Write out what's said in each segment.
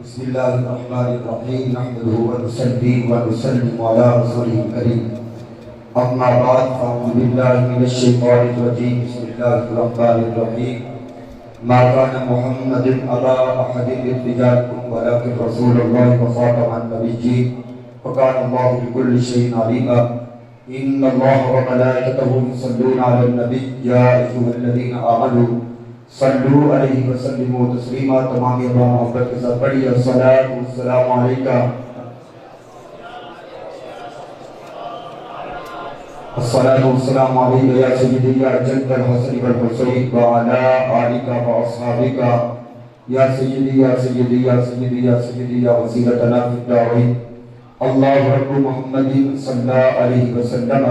بسم الله الرحمن الرحيم نحمده ونصلي ونسلم على رسوله الكريم أما بعد فأعوذ بالله من الشيطان الرجيم بسم الله الرحمن الرحيم ما كان محمد أبا أحد من رجالكم ولكن رسول الله وخاتم النبيين وكان الله بكل شيء عليما إن الله وملائكته يصلون على النبي يا أيها الذين آمنوا صلو علیہ وسلم تسلیما. تمام محبت کے ساتھ پڑھی الصلاۃ والسلام علیکہ الصلاۃ والسلام علیکہ یا سیدی یا جد الحسن والحسین وعلی آلک واصحابک یا سیدی یا سیدی یا سیدی یا سیدی یا وسیلتنا فی الدارین. اللہ رب محمد صلی اللہ علیہ وسلم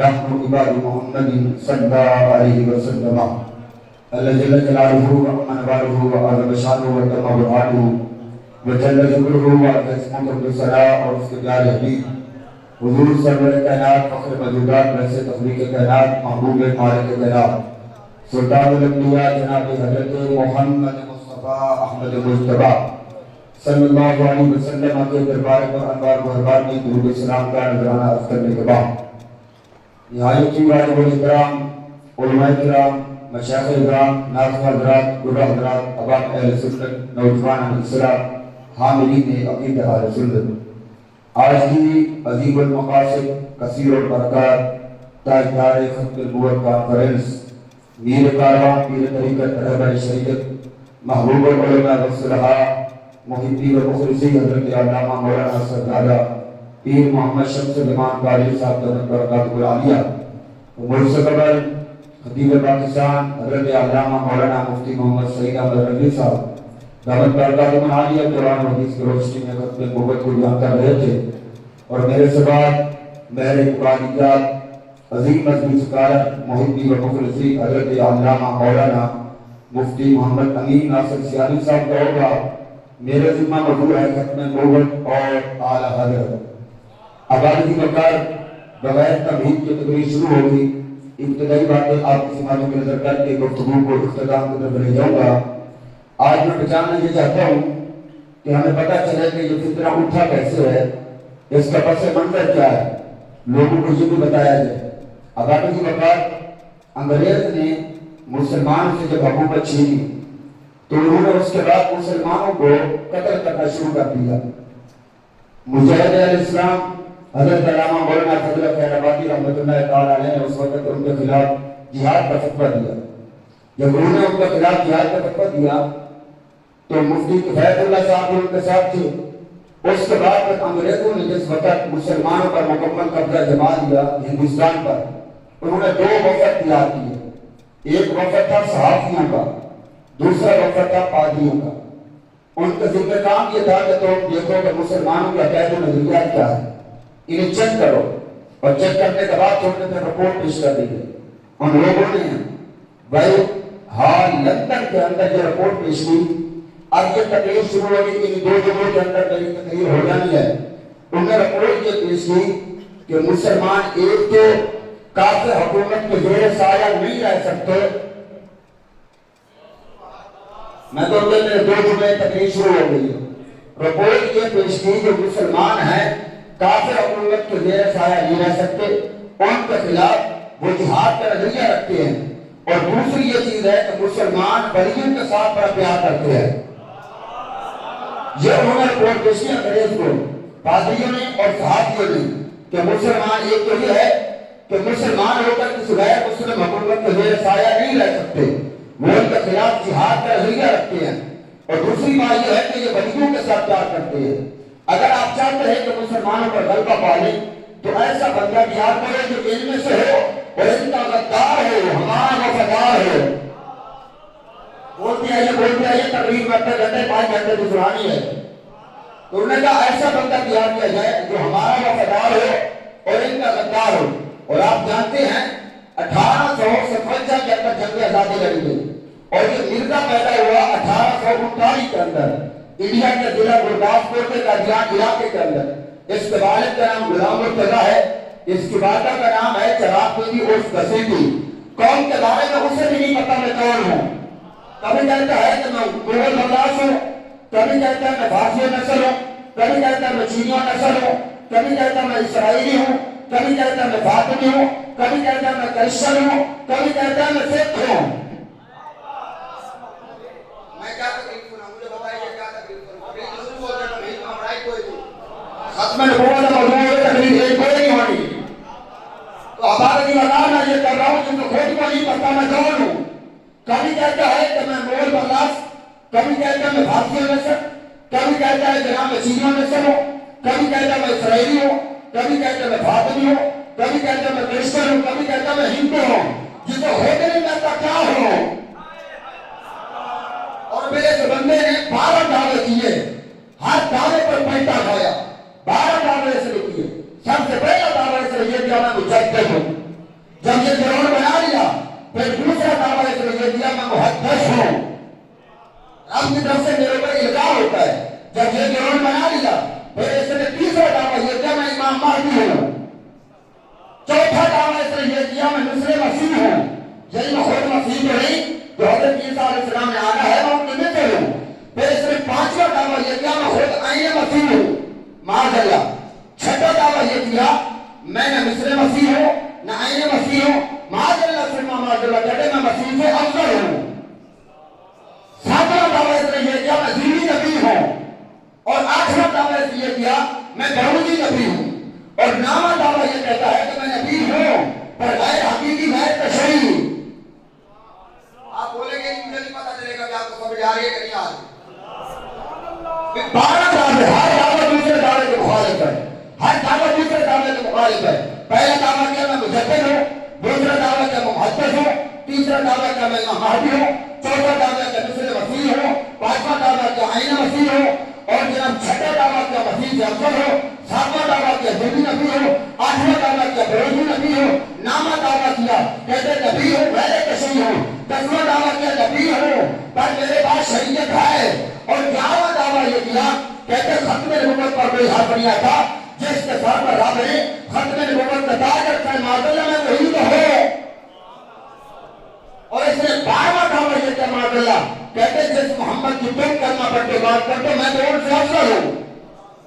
نحن عباد محمد صلی اللہ علیہ وسلم. اللہ جل جلالہ وعظم نوالہ وعظم شانہ وتم برہانہ وجل ذکرہ وعظم اسمہ الصلاۃ. اور اس کے پیارے حبیب حضور سرور کائنات فخر موجودات رئیس تخلیق کائنات محبوب مالک کائنات سلطان الانبیاء جناب حضرت محمد مصطفیٰ احمد مجتبیٰ صلی اللہ علیہ وسلم کے دربار پر انوار مہربان میں درود السلام کا نذرانہ عرض کرنے کے بعد نہایت ہی واجب الاحترام علماء کرام، مشائخ اکرام، ناظرین حضرات، گرہ حضرات، عوام اہل سنت، نوجوان اصلاح، حاملین عقیدہ اہل سنت، آج کی عظیم المقاصد کثیر البرکات تاجدار ختم نبوت کانفرنس میر کاروان پیر طریقت رہبر شریعت محبوب العلماء والصلحاء محبی و مخلصی حضرت علامہ مولانا سردادا پیر محمد شمس الامام قاری صاحب دامت برکاتہ العالیہ ملک سے قبل خطیب پاکستان حضرت علامہ مولانا مفتی محمد سعید احمد رضوی صاحب دامت برکاتہ العالیہ قرآن و حدیث کی روشنی میں ختم نبوت کو بیان کر رہے تھے. اور میرے سے بعد مہر قرآنیات عظیم مذہبی سکالر محبی و مخلصی حضرت علامہ مولانا مفتی محمد امین ناصر سیانی صاحب کا ہوگا. میرے ذمہ موضوع ہے ختم نبوت اور اعلیٰ حضرت. اب آج کی بکر بغیر تمہید کی تقریر شروع ہوگی. ابتدائی باتیں آپ کی سماعتوں کی نظر کر کے گفتگو کو اختتام کی طرف لے جاؤں گا. آج میں پہچاننا یہ چاہتا ہوں کہ ہمیں پتہ چلے کہ یہ فتنہ اٹھا کیسے ہے، اس کا پس منظر کیا ہے، لوگوں کو یہ بھی بتایا جائے. آبادی کی بکر انگریز نے مسلمانوں سے جب حکومت چھینی تو انہوں نے اس کے بعد مسلمانوں کو قتل کرنا شروع کر دیا. مجاہد علیہ السلام حضرت علامہ مولانا فضل خیر آبادی رحمۃ اللہ تعالیٰ علیہ نے اس وقت ان کے خلاف جہاد کا فتویٰ دیا. جب انہوں نے ان کے خلاف جہاد کا فتویٰ دیا تو مفتی کفایت اللہ صاحب ان کے ساتھ تھے. اس کے بعد انگریزوں نے جس وقت مسلمانوں پر مکمل قبضہ جما لیا ہندوستان پر، انہوں نے دو وفد تیار کیے. ایک وفد تھا صحافیوں کا، دوسرا وفد تھا پادریوں کا. ان کا ذمہ کام یہ تھا کہ تم دیکھو کہ مسلمانوں کے عقائد و نظریات کیا ہے، انہیں چیک کرو، اور چیک کرنے کے بعد تم نے پھر رپورٹ پیش کر دی ہے. ان لوگوں نے بھائی ہال لندن کے اندر یہ رپورٹ پیش کی. اب یہ تقریر شروع ہوگی کہ دو جگہوں کے اندر میری تقریر ہو جانی ہے. انہوں نے رپورٹ یہ پیش کی کہ مسلمان ایک تو کافر حکومت کے زیر سایہ نہیں رہ سکتے. میں تو میرے دو جملے تقریر شروع ہو گئی ہے. رپورٹ یہ پیش کی کہ مسلمان ہیں کافر حکومت کے زیر سایہ نہیں رہ سکتے، ان کے خلاف وہ جہاد کا نظریہ رکھتے ہیں. اور دوسری یہ چیز ہے کہ مسلمان ولیوں کے ساتھ بڑا پیار کرتے ہیں. یہ انہوں نے رپورٹ پیش کی انگریز کو، پادریوں نے اور صحافیوں نے، کہ مسلمان ایک تو یہ ہے کہ مسلمان ہو کر کسی غیر مسلم حکومت کے زیر سایہ نہیں رہ سکتے، وہ ان کے خلاف جہاد کا نظریہ رکھتے ہیں. اور دوسری بات یہ ہے کہ یہ ولیوں کے ساتھ پیار کرتے ہیں. اگر آپ چاہتے ہیں کہ مسلمانوں پر غلبہ پالیں تو ایسا بندہ تیار کریں جو ان میں سے ہو اور ان کا غدار ہو، ہمارا وفادار ہو. بولتے آئیے تقریر میں اپنے گھنٹے 5 گھنٹے گزرانی ہے. تو انہوں نے کہا ایسا بندہ تیار کیا جائے جو ہمارا وفادار ہو اور ان کا غدار ہو. اور آپ جانتے ہیں 1857 کے اندر جنگ آزادی لڑی گئی اور یہ مرزا پیدا ہوا 1839 کے اندر انڈیا کے ضلع گرداسپور کے قادیان علاقے کے اندر. اس کے والد کا نام غلام مرتضیٰ ہے، اس کی والدہ کا نام ہے چراغ بیوی عرف گسیٹی. قوم کے بارے میں اسے بھی نہیں پتا میں کون ہوں. کبھی کہتا ہے کہ میں مغل برداشت ہوں، کبھی کہتا ہے میں فارسی نسل ہوں، کبھی کہتا ہے میں چینی نسل ہوں، کبھی کہتا ہے میں اسرائیلی ہوں، کبھی کہتا ہے میں فاطمی ہوں، کبھی کہتا ہے میں کرسچن ہوں، کبھی کہتا ہے میں سکھ ہوں۔ میں کیا تکلیف ہوں؟ مجھے بتائیے کیا تکلیف ہوں؟ ابھی ضرور بولتے ہیں نہیں تو ہمرائی کوئی نہیں، ختم نبوت کا موضوع ہے، تکلیف ایک کوئی نہیں ہونی۔ تو ہمارے کی بتا میں یہ کر رہا ہوں جن کو خود کو نہیں پتا میں کون ہوں۔ کبھی کہتا ہے کہ میں مغل برداشت، کبھی کہتا ہے میں بھارتی نسل، کبھی کہتا ہے جناب میں چینی نسل ہوں، کبھی کہتا ہے میں اسرائیلی ہوں، کبھی کہتا ہے میں فاطمی ہوں، کبھی کہتا ہے میں کرسچن ہوں، کبھی کہتا ہے میں ہندو ہوں۔ جسے ہوتے نہیں کہتا کیا ہوں؟ اور میرے جو بندے نے 12 دعوے کیے، ہر دعوے پر پیٹا کھایا، 12 دعوے اس نے کیے۔ سب سے پہلا دعویٰ اس نے یہ دیا میں مجدد ہوں، جب یہ گراؤنڈ بنا لیا پھر دوسرا دعویٰ اس نے یہ دیا میں محدث ہوں۔ رب کی طرف سے میرے اوپر الزام ہوتا ہے، جب یہ گراؤنڈ بنا لیا پھر اس نے تیسرا دعویٰ یہ دیا میں امام مہدی ہوں۔ چوتھا دعویٰ اس نے یہ دیا میں نصر مسیح ہوں، یعنی میں خود مسیح تو نہیں جو حضرت عیسیٰ علیہ السلام نے آنا ہے میں ان کے مثل ہوں۔ پھر اس نے پانچواں دعویٰ یہ دیا میں خود عین مسیح ہوں، معاذ اللہ۔ چھٹا دعویٰ یہ دیا میں نہ مصر مسیح ہوں نہ عین مسیح ہوں، معاذ اللہ سے معاذ اللہ کہتے میں مسیح سے افضل ہوں۔ ساتواں دعویٰ اس نے یہ دیا میں ذیلی نبی ہوں، اور آٹھواں دعویٰ اس نے یہ دیا میں داؤدی نبی ہوں، اور نواں دعویٰ یہ کہتا ہے کہ میں نبی ہوں پر غیر حقیقی غیر تشریعی۔ آپ بولیں گے مجھے نہیں پتا چلے گا کہ آپ کو سمجھ آ رہی ہے کہ نہیں آ رہی؟ 12 دعوے، ہر دعوت دوسرے دعوے کے مخالف ہے، ہر دعوت دوسرے دعوے کے مخالف ہے۔ پہلا دعویٰ کیا میں مجدد ہوں، دوسرا دعویٰ کیا میں محدث ہوں، تیسرا دعویٰ کیا میں امام مہدی ہوں، چوتھا دعویٰ کیا نصر مسیح ہوں، پانچواں دعویٰ کیا عین مسیح ہوں، اور جناب چھٹا دعویٰ کیا مسیح سے افضل ہو، ساتواں دعویٰ کیا ذیلی نبی ہو، آٹھواں دعویٰ کیا بروزی نبی ہو، نامہ دعویٰ کیا کہتے نبی ہو غیر تشریعی ہوں، دسواں دعویٰ کیا نبی ہو پر میرے پاس شریعت ہے، اور 11واں دعویٰ یہ کیا کہتے ختم نبوت پر کوئی حق نہیں آتا، جس کے سر پر رب نے ختم نبوت کا تاج رکھا ہے، معاذ اللہ میں وہی تو ہوں۔ اور اس نے 12واں دعویٰ یہ کیا معاذ اللہ کہتے جس محمد کی تم کلمہ پڑھ کے بات کرتے میں تو ان سے افضل ہوں۔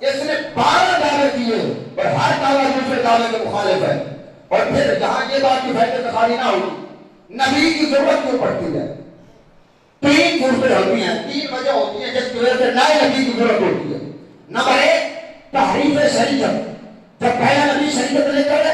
اس نے 12 دعوے کیے اور ہر دعویٰ دوسرے دعوے کے مخالف ہے۔ اور پھر جہاں یہ بات کی فائدہ خالی نہ ہوئی، نبی کی ضرورت کیوں پڑتی ہے؟ 3 صورتیں ہوتی ہیں، 3 وجہ ہوتی ہیں جس کی وجہ سے نئے نبی کی ضرورت ہوتی ہے۔ نمبر 1 تحریف شریعت، جب پہلا نبی شریعت لے کر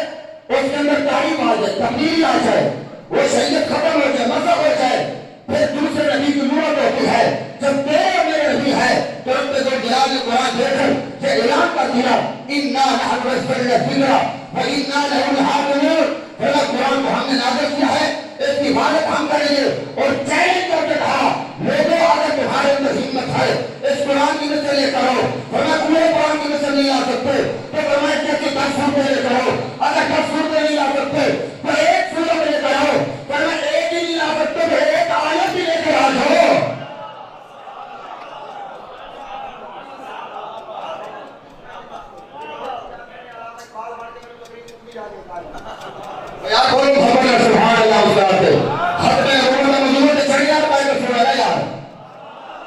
اس کے اندر تحریف آ جائے، تبدیلی آ جائے، وہ شریعت ختم ہو جائے، مذہب ہو جائے، پھر دوسرے نبی کی ضرورت ہوتی ہے۔ جب تیرے اور میرے نبی ہے تو رب ذوالجلال نے قرآن دے کر یہ اعلان کر دیا اِنَّا نَحْنُ نَزَّلْنَا الذِّکْرَ وَإِنَّا لَهُ لَحَافِظُونَ، قرآن کو ہم نے نازل کیا ہے، اس کی حفاظت ہم کریں گے۔ اور چیلنج کر کے کہا لوگوں اگر تمہارے اندر ہمت ہے اس قرآن کی مثل یہ کرو، فرمایا پورے قرآن کی مثل نہیں لا سکتے تو فرمایا کہ 10 صورتیں لے کرو، اگر 10 صورتیں نہیں لا سکتے تو 1 صورت لے کر آؤ، فرمایا 1 ہی نہیں لا سکتے تو 1 آیت ہی لے کر آ جاؤ۔ یار بولو محمد سبحان اللہ استاد ختم نبوت کا موضوع ہے، چڑھ یار پائے تو سنا یار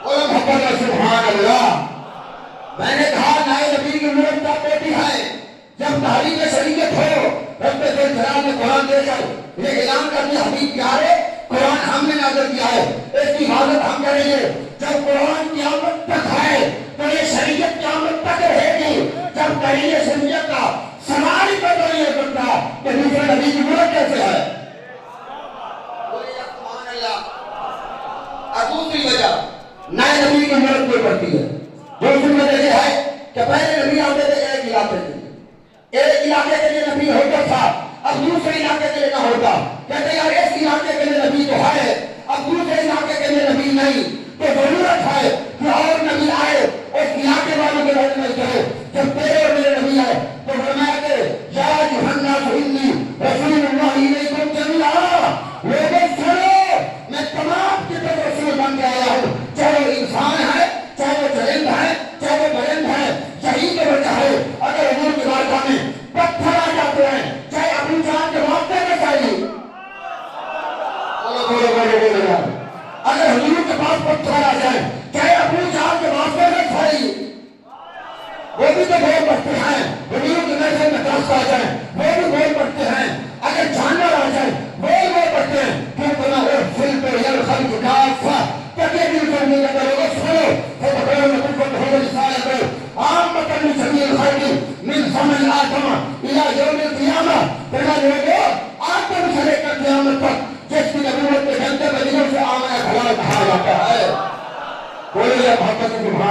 بولو محمد سبحان اللہ۔ میں نے کہا نئے نبی کی ضرورت کب ہوتی ہے؟ جب تحریف شریعت ہو۔ رب ذوالجلال نے قرآن دے کر یہ اعلان کر دیا حبیب پیارے قرآن ہم نے نازل کیا ہے، اس کی حفاظت ہم کریں گے۔ جب قرآن قیامت تک ہے تو یہ شریعت قیامت تک رہے گی۔ جب تحریف شریعت کا سوال ہی پیدا نہیں ہو سکتا کہ دوسرے نبی کی ضرورت کیسے ہے؟ سبحان اللہ۔ اور دوسری وجہ نئے نبی کی ضرورت کیوں پڑتی ہے؟ دوسری وجہ یہ ہے کہ پہلے نبی آتے تھے ایک علاقے کے لیے، ایک علاقے کے لیے نبی ہوتا تھا، اب دوسرے علاقے کے لیے نہ ہوتا۔ کہتے یار اس علاقے کے لیے نبی تو ہے، اب دوسرے علاقے کے لیے نبی نہیں، تو ضرورت ہے کہ اور نبی آئے اس علاقے والوں کے رہنے میں کرے۔ جب تیرے اور میرے نبی آئے تو فرمایا کہ یا ایھا الناس انی رسول اللہ الیکم جمیعا، لوگوں سنو میں تمام کی طرف رسول بن کے آیا ہوں، چاہے وہ انسان ہے چاہے وہ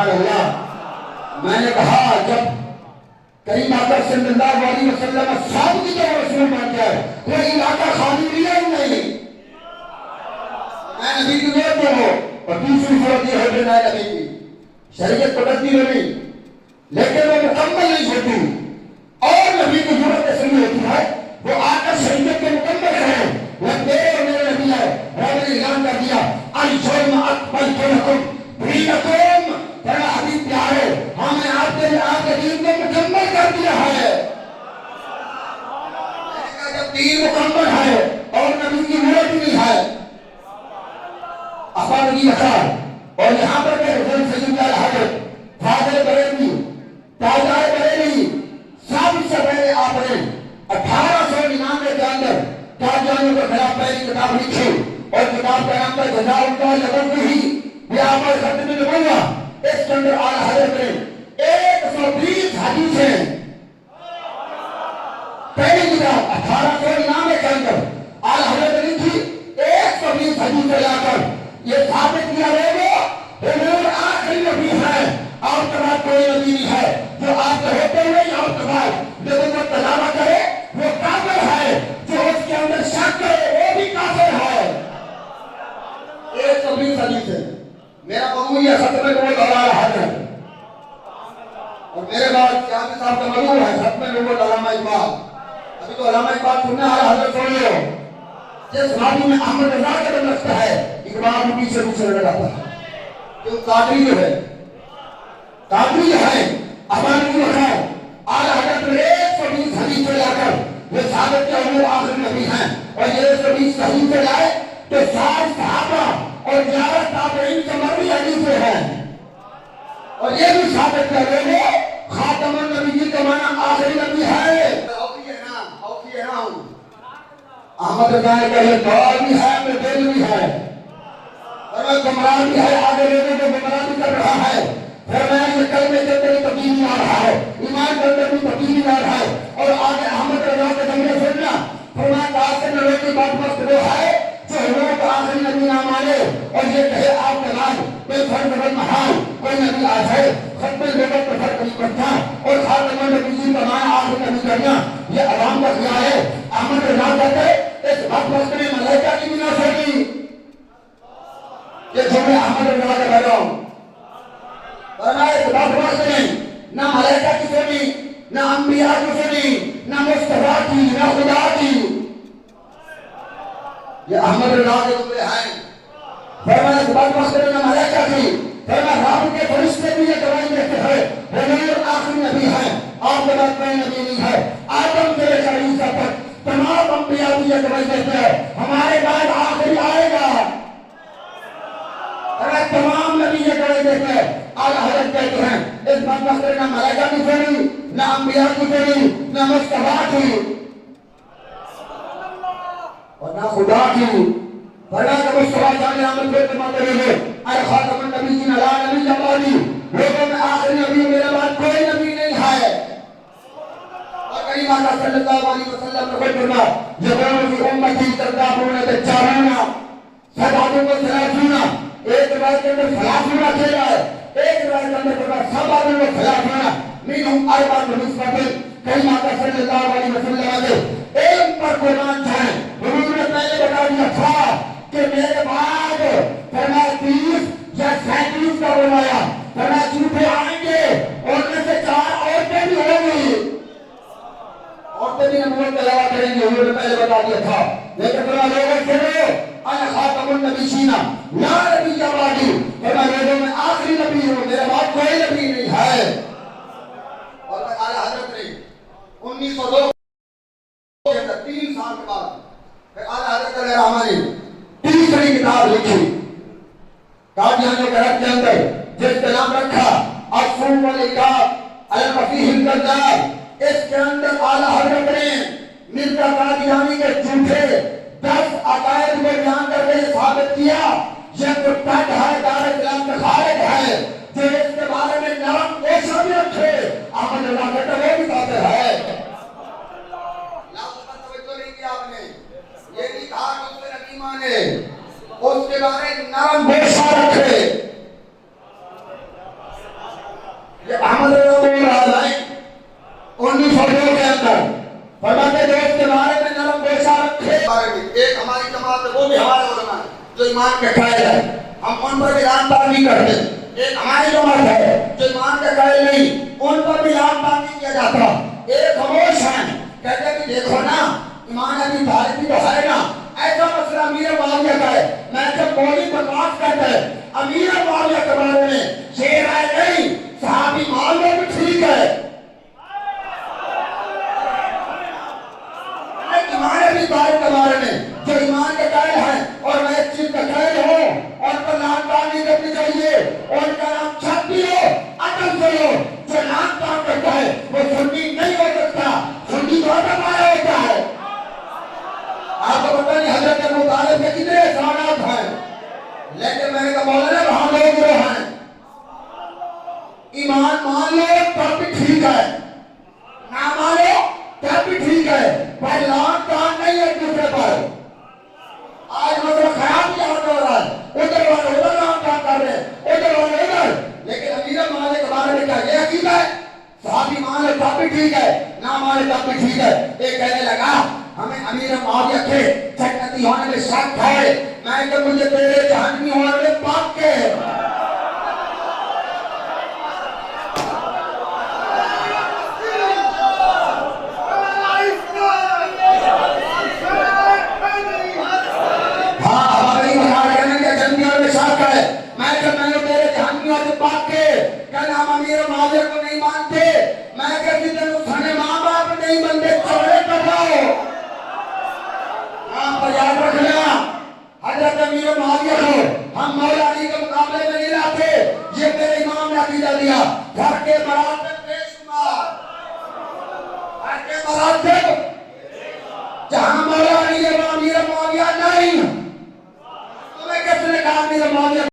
سبحان اللہ. میں نے کہا جب کریم آقا صلی اللہ علیہ وسلم صاحب کی طرح رسول بن جائے کوئی علاقہ خالی ملا ہی نہیں. میں نبی کی ضرورت ہو اور دوسری صورت یہ ہے کہ میں نبی کی شریعت بدلتی نہیں لیکن وہ مکمل نہیں ہوتی اور نبی کی ضرورت اس لیے ہوتی ہے وہ آ کر شریعت کے مکمل ہے. وہ میرے اور میرے نبی ہے. رب نے اعلان کر دیا الجرم اکملت لکم دینکم. تیرا حبیب پیارے ہم نے آپ کے دین کو مکمل کر دیا ہے. جب دین مکمل ہے اور نبی کی ضرورت نہیں ہے افاقی اثار. اور یہاں پر کہ حضرت سید الحضرت فاضل بریلوی تاجدار بریلوی سب سے پہلے آپ نے 1899 کے اندر قادیانیوں کے خلاف پہلی کتاب لکھی اور کتاب کا نام تھا جزاء اللہ لبرکہ بیعمل ختم النبوہ. اس کے اندر اعلیٰ حضرت نے 120 حدیثیں پہلی کتاب 1899 کے اندر اعلیٰ حضرت نے لکھی 120 حدیثیں لا کر یہ ثابت کیا گیا حضور آخری نبی ہے. آپ کے بعد کوئی نبی نہیں ہے جو آپ کے ہوتے ہوئے یا آپ کے بعد نبوت کا دعویٰ کرے وہ کافر ہے. جو اس کے اندر شک کرے وہ بھی کافر ہے. 120 حدیثیں میرا مضمون یہ ختم نبوت علامہ حضرت اور میرے بعد قیامی صاحب کا مضمون ہے ختم نبوت علامہ اقبال. ابھی تو علامہ اقبال سننے والا حضرت سن لو. جس وادی میں احمد رضا کا دم لگتا ہے اقبال بھی پیچھے پیچھے لگا جاتا ہے. جو قادری جو ہے قادری ہے احمد رضا اعلیٰ حضرت نے 120 حدیثیں لا کر یہ ثابت کیا حضور آخری نبی ہیں. اور یہ 120 حدیثیں لائے تو 60 صحابہ اور 11 تابعین کے مروی حدیثیں ہیں. اور یہ بھی ثابت کر رہے ہیں خاتم النبی کا معنی آخری نبی ہے. احمد رضا نے کہا یہ دور بھی ہے میں دل بھی ہے اور میں گمراہ بھی ہے آگے لوگوں کو گمراہ بھی کر رہا ہے. پھر میں یہ کلمے کے اندر تبدیلی آ رہا ہے ایمان کے اندر بھی تبدیلی آ رہا ہے. اور آگے احمد رضا کے جملے سننا فرمایا قاسم نبی کی بات مست وہ ہے جو حضور کو آخری نبی نہ مانے اور یہ کہے آپ کے بعد کوئی فرد بل محال کوئی نبی آ جائے ختم نبوت پر فرق نہیں پڑتا اور خاتم النبیین کا معنی آخری نبی کرنا یہ عوام کا خیال ہے. احمد رضا کہتے اس بات وقت میں ملائکہ کی بھی نہ سنی. یہ جملے احمد رضا کا کہہ رہا ہوں فرمایا اس بات وقت میں نہ ملائکہ کی سنی نہ انبیاء کی سنی نہ مصطفیٰ کی نہ خدا کی. یہ احمد رضا کے جملے ہیں. فرمایا اس بات وقت میں نہ ملائکہ کی فرمایا رب کے فرشتے بھی یہ گواہی دیتے ہیں حضور آخری نبی ہے. آپ کے بعد کوئی نبی نہیں ہے. آدم سے لے کر عیسیٰ تک تمام انبیاء بھی یہ گواہی دیتے ہیں ہمارے بعد آخری آئے گا. تمام نبی یہ گواہی دیتے ہیں. اعلیٰ حضرت کہتے ہیں اس بات وقت نہ ملائکہ کی سنی نہ انبیاء کی سنی نہ مصطفیٰ کی اور نہ خدا کی. فرمایا کہ مصطفیٰ جان عامل پہ فرماتے رہے اے خاتم النبیین لا نبی بعدی لوگوں میں آخری نبی میرے بعد کوئی نبی نہیں ہے. اور کریم آقا صلی اللہ علیہ وسلم نے فرمایا یقول فی امتی تردابون دجالون سبعون و ثلاثون. ایک روایت کے اندر 30 کہا ہے ایک روایت کے اندر فرمایا 30 و 30 منهم اربعۃ نسبۃ. کریم آقا صلی اللہ علیہ وسلم نے علم پر قرآن جائیں. حضور نے پہلے بتا دیا تھا کہ میرے بعد فرمایا 30 یا 37 کا بنایا. فرمایا جھوٹے آئیں گے اور ان میں سے 4 عورتیں بھی ہوں گی. عورتیں بھی نبوت کا دعویٰ کریں گے. حضور نے پہلے بتا دیا تھا لیکن فرمایا لوگوں سنو انا خاتم النبیین لا نبی بعدی. فرمایا لوگوں میں آخری نبی ہوں میرے بعد کوئی نبی نہیں ہے. اور اعلیٰ حضرت نے 1902 کے اندر 3 سال کے بعد پھر اعلیٰ حضرت علیہ الرحمہ نے تیسری کتاب لکھی قادیانیوں کے رد کے اندر جس کا نام رکھا الصوم والعقاب المسیح الکذاب. اس کے اندر اعلیٰ حضرت نے مرزا قادیانی کے جھوٹے 10 عقائد کو بیان کر کے ثابت کیا یہ مرتد ہے دار اسلام سے خارج ہے جو اس کے بارے میں نرم گوشہ بھی رکھے. احمد رضا کہتا وہ بھی کافر ہے. یہ نہیں کہا کہ اس نے نبی مانے اس کے بارے نرم گوشہ رکھے. یہ احمد رضا 1902 کے اندر فرماتے دوست کے بارے میں نرم گوشہ رکھے بارے میں ایک ہماری جماعت ہے وہ بھی ہمارے علماء ہیں جو ایمان کے قائل ہے، ہم ان پر بھی لان تان نہیں کرتے۔ ایک ہماری جماعت ہے جو ایمان کے قائل نہیں، ان پر بھی لان تان نہیں کیا جاتا۔ ایک خاموش ہیں، کہتے ہیں کہ دیکھو نا ایمان ابی طالب بھی تو ہے نا، ایسا مسئلہ امیر معاویہ کا ہے۔ میں جب مولوی پر بات کرتا ہے امیر معاویہ کے بارے میں شعر ہے نہیں، صحابی معاویہ بھی ٹھیک ہے۔ ایمان ابی طالب کے بارے میں جو ایمان کے قائل ہیں اور میں اس چیز کا قائل ہوں اور پر لان تان نہیں کرنی چاہیے، اور ان کا نام چھپ بھی ہو عدل سے ہو، جو لان تان کرتا ہے وہ سنی نہیں ہو سکتا، سنی تو عدل آیا ہوتا ہے۔ آپ کو پتہ نہیں حضرت ابو طالب کے کتنے احسانات ہیں، لیکن میں نے کہا مولانا وہاں لوگ جو ہیں ایمان مان لو تب بھی ٹھیک ہے، نہ مانو تب بھی ٹھیک ہے، پر لان تان نہیں ہے دوسرے پر۔ آج مطلب خیال کیا ہو رہا ہے، ادھر والے ادھر لان تان کر رہے ہیں، ادھر والے ادھر، لیکن امیر معاویہ کے بارے میں کیا یہ عقیدہ ہے صحابی مان لے تب بھی ٹھیک ہے، نہ مان لے تب بھی ٹھیک ہے۔ ایک کہنے لگا ہمیں امیر معاویہ کے جنتی ہونے میں شک ہے، میں کہ مجھے تیرے جہنمی ہونے میں پاک کے کہنا ہم امیر معاویہ کو نہیں مانتے، میں کہتی تینوں سنے ماں باپ نہیں بندے چوڑے کٹاؤ۔ آپ پر یاد رکھنا حضرت امیر معاویہ کو ہم مولا علی کے مقابلے میں نہیں لاتے، یہ میرے امام نے عقیدہ دیا۔ گھر کے مراتب بے شمار، گھر کے مراتب جہاں مولا علی امیر معاویہ نہیں، تمہیں کس نے کہا امیر معاویہ